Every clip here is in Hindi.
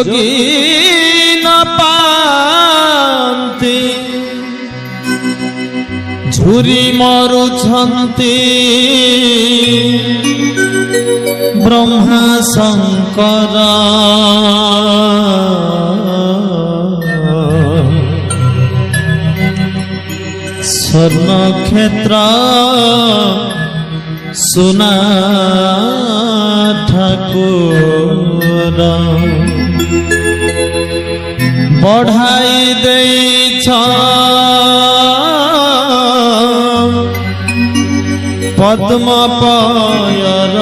जोगी न पाती झुरी मरुछन्ति ब्रह्मा शंकर स्वर्ण क्षेत्र सुना ठाकुर बढ़ाई देछ पद्म पयर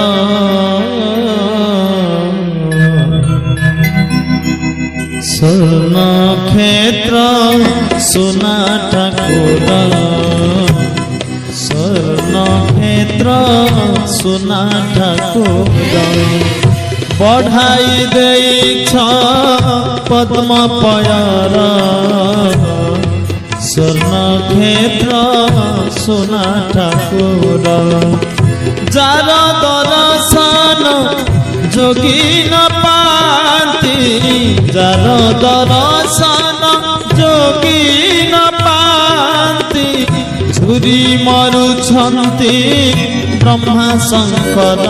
स्वर्ण क्षेत्र सुना ठाकुर स्वर्ण क्षेत्र सुना ठाकुर बढ़ाई देछ पद्म पयर स्वर्ण क्षेत्र सुना ठाकुर जार दर्शन जोगी न पाती जार दर्शन जोगी न पाती झुरी मरुछन्ति ब्रह्मा शंकर